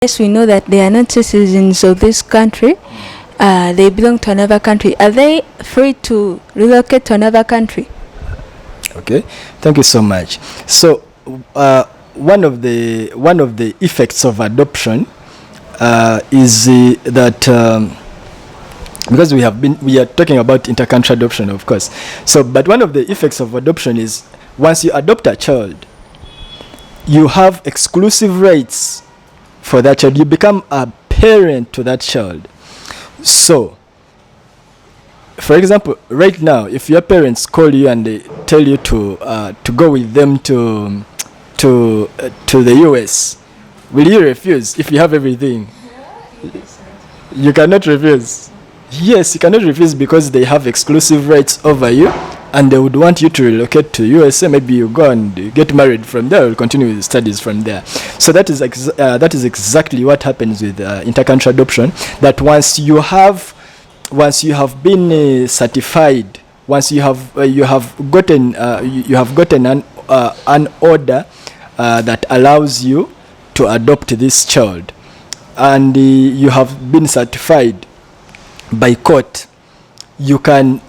Yes, we know that they are not citizens of this country. They belong to another country. Are they free to relocate to another country? Okay, thank you so much. So one of the effects of adoption is that because we are talking about intercountry adoption, of course. So, but one of the effects of adoption is once you adopt a child, you have exclusive rights for that child. You become a parent to that child. So, for example, right now, if your parents call you and they tell you to go with them to the US, will you refuse if you have everything? You cannot refuse. Yes, you cannot refuse because they have exclusive rights over you, and they would want you to relocate to USA. Maybe you go and get married from there, or continue with studies from there. So that is exactly what happens with intercountry adoption. That once you have been certified, once you have gotten an order that allows you to adopt this child, and you have been certified by court, you become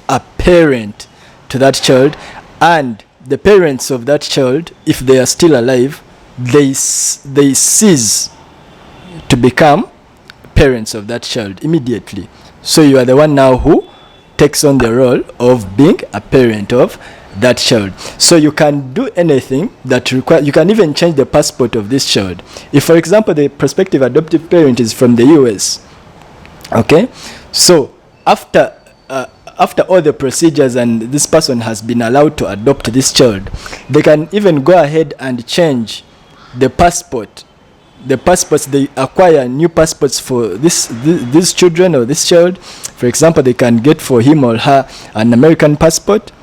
a parent to that child, and the parents of that child, if they are still alive, they cease to become parents of that child immediately. So you are the one now who takes on the role of being a parent of that child. So you can do anything that you can even change the passport of this child. If, for example, the prospective adoptive parent is from the US, okay, so after all the procedures and this person has been allowed to adopt this child, they can even go ahead and change the passport. The passports, they acquire new passports for these children or this child. For example, they can get for him or her an American passport,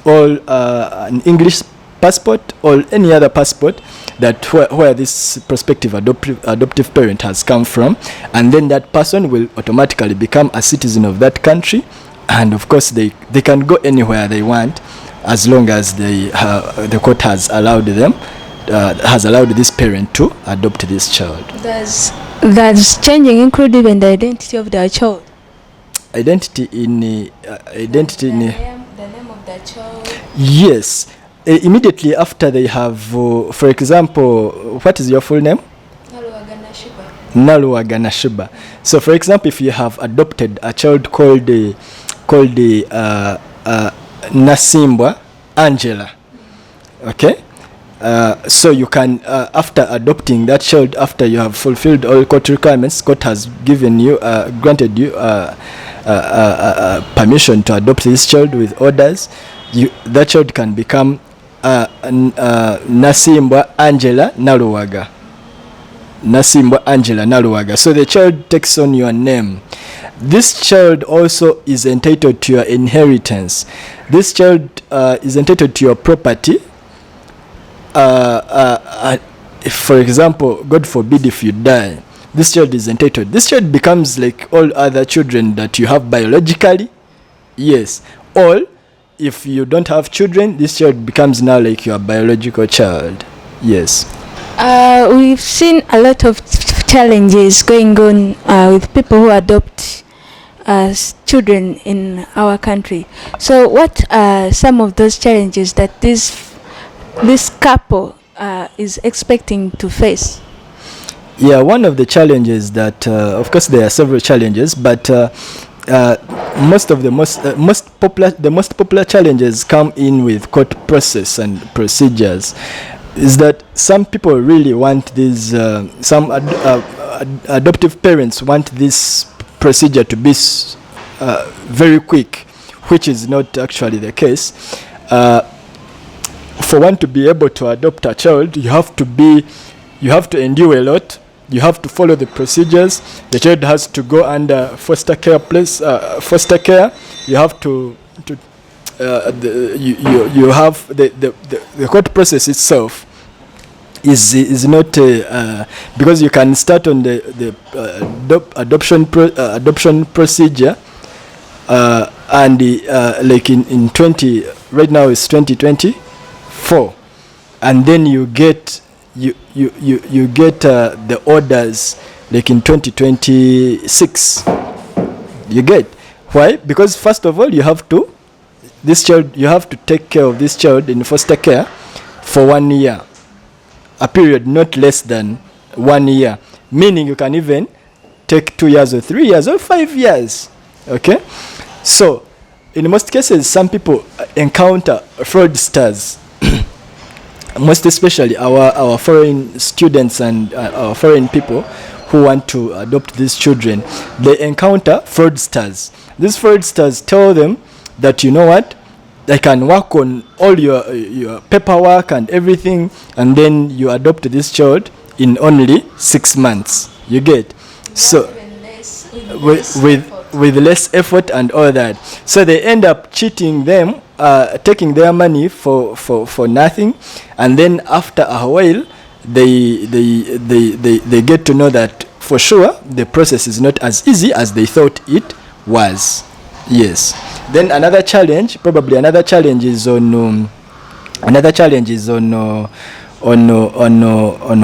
or an English passport, or any other passport that where this prospective adoptive parent has come from, and then that person will automatically become a citizen of that country. And of course they can go anywhere they want, as long as the court has allowed this parent to adopt this child. Does changing include even the identity of the child? Identity in the name of the child? Yes. Immediately after they have, for example, what is your full name? Naluwaganashiba. So, for example, if you have adopted a child called Nasimbwa Angela, okay? So you can, after adopting that child, after you have fulfilled all court requirements, court has given you, granted you permission to adopt this child with orders, that child can become Nasimbwa Angela Naluwaga. Nasimbwa Angela Naluwaga. So the child takes on your name. This child also is entitled to your inheritance. This child is entitled to your property. If, for example, God forbid, if you die, this child is entitled. This child becomes like all other children that you have biologically. Yes. Or if you don't have children, this child becomes now like your biological child. Yes. We've seen a lot of challenges going on with people who adopt children in our country. So what are some of those challenges that this couple is expecting to face? Yeah, one of the challenges that, of course, there are several challenges, but most popular challenges come in with court process and procedures. Is that some people really want these, some adoptive parents want this procedure to be very quick, which is not actually the case. For one to be able to adopt a child, you have to endure a lot. You have to follow the procedures. The child has to go under foster care place. Foster care. You have to you have the court process itself is not because you can start on the adoption procedure and like in 20 right now is 2024, and then you get you get the orders like in 2026. You get why? Because first of all, you have to take care of this child in foster care for 1 year, a period not less than 1 year, meaning you can even take 2 years or 3 years or 5 years. Okay, so in most cases, some people encounter fraudsters, most especially our foreign students and our foreign people who want to adopt these children. They encounter fraudsters. These fraudsters tell them that, you know what, they can work on all your paperwork and everything, and then you adopt this child in only 6 months. You get? So with less effort and all that. So they end up cheating them, taking their money for nothing, and then after a while they get to know that for sure the process is not as easy as they thought it was. Yes. Then another challenge is on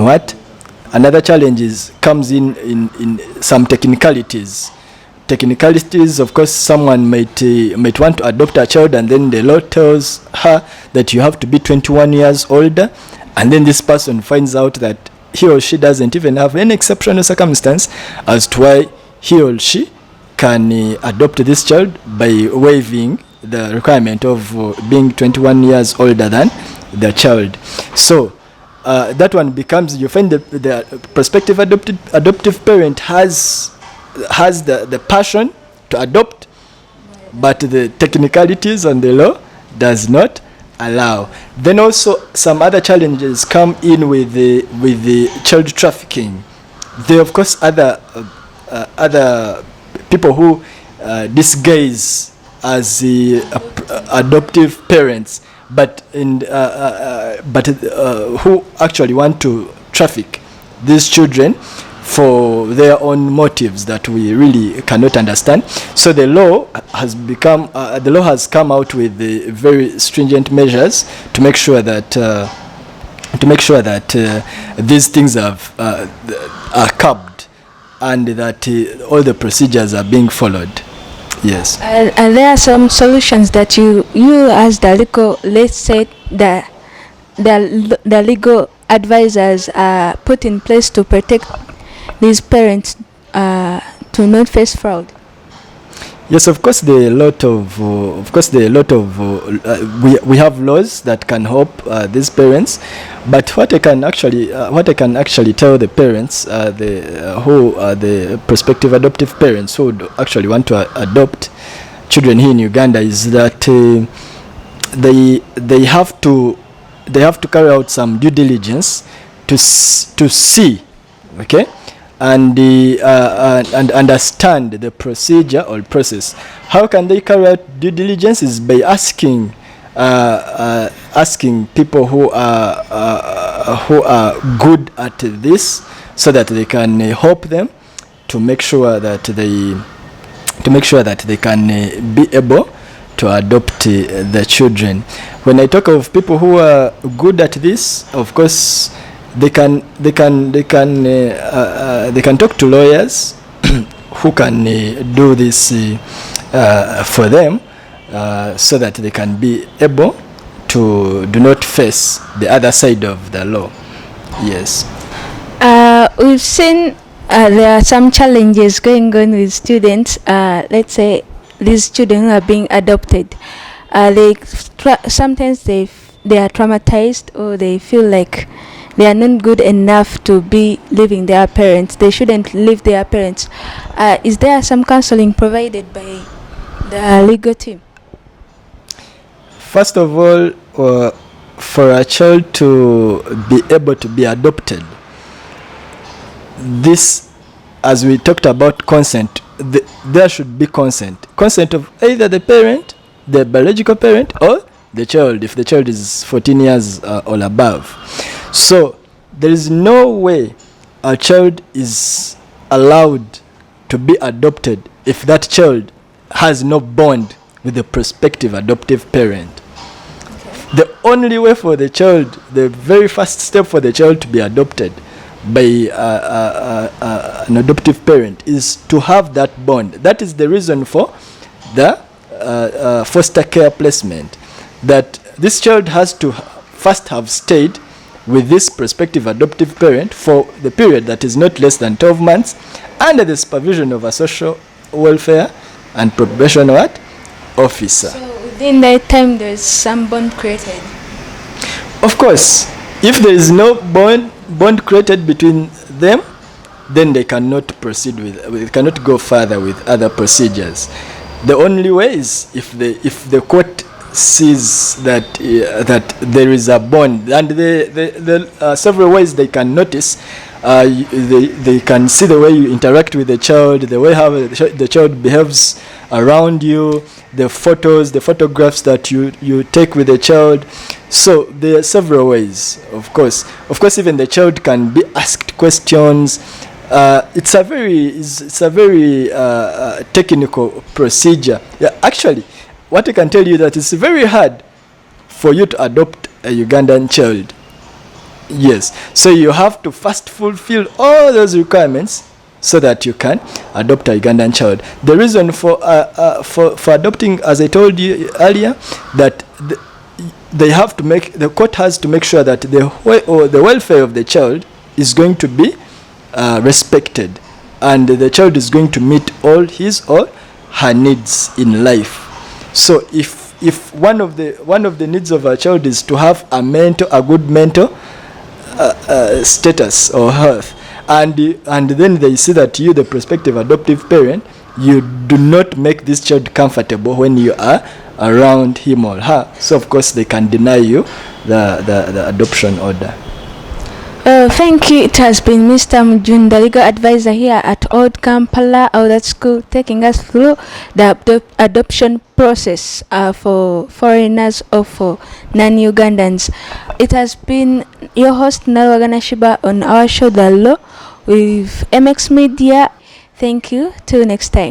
what? Another challenge comes in some technicalities. Of course, someone might want to adopt a child, and then the law tells her that you have to be 21 years older, and then this person finds out that he or she doesn't even have any exceptional circumstance as to why he or she can adopt this child by waiving the requirement of being 21 years older than the child. So that one becomes, you find the prospective adoptive parent has the passion to adopt, but the technicalities and the law does not allow. Then also some other challenges come in with the child trafficking. There are of course other people who disguise as the adoptive parents, but who actually want to traffic these children for their own motives that we really cannot understand. So the law has come out with the very stringent measures to make sure that these things are curbed, and that all the procedures are being followed. Yes. And there are some solutions that you as the legal, let's say the legal advisors are put in place to protect these parents to not face fraud. Yes, of course, we have laws that can help these parents, but what I can actually tell the parents, who are the prospective adoptive parents who would actually want to adopt children here in Uganda, is that they have to carry out some due diligence to see, okay, and understand the procedure or process. How can they carry out due diligence? Is by asking people who are good at this, so that they can help them to make sure that they can be able to adopt the children. When I talk of people who are good at this, of course, they can talk to lawyers who can do this for them, so that they can be able to do not face the other side of the law. Yes. We've seen there are some challenges going on with students. Let's say these children who are being adopted. Sometimes they are traumatized, or they feel like they are not good enough to be leaving their parents. They shouldn't leave their parents. Is there some counseling provided by the legal team? First of all, for a child to be able to be adopted, this, as we talked about consent, there should be consent of either the parent, the biological parent, or the child, if the child is 14 years or above. So there is no way a child is allowed to be adopted if that child has no bond with the prospective adoptive parent. The only way for the child, the very first step for the child to be adopted by an adoptive parent is to have that bond. That is the reason for the foster care placement, that this child has to first have stayed with this prospective adoptive parent for the period that is not less than 12 months under the supervision of a social welfare and probation officer. So within that time, there is some bond created. Of course, if there is no bond created between them, then they cannot proceed with cannot go further with other procedures. The only way is if the court sees that that there is a bond, and the several ways they can notice. They can see the way you interact with the child, the way how the child behaves around you, the photographs that you take with the child. So there are several ways, of course. Even the child can be asked questions. It's a very technical procedure. Yeah, actually, what I can tell you that it's very hard for you to adopt a Ugandan child. Yes, so you have to first fulfill all those requirements so that you can adopt a Ugandan child. The reason for adopting, as I told you earlier, that the court has to make sure that the welfare of the child is going to be respected, and the child is going to meet all his or her needs in life. So if one of the needs of a child is to have a good mental status or health, and then they see that you, the prospective adoptive parent, you do not make this child comfortable when you are around him or her, so of course they can deny you the adoption order. Thank you. It has been Mr. Mujunda, legal advisor here at Old Kampala Outlet School, taking us through the adoption process for foreigners or for non-Ugandans. It has been your host Nalwagana Shiba on our show The Law with MX Media. Thank you. Till next time.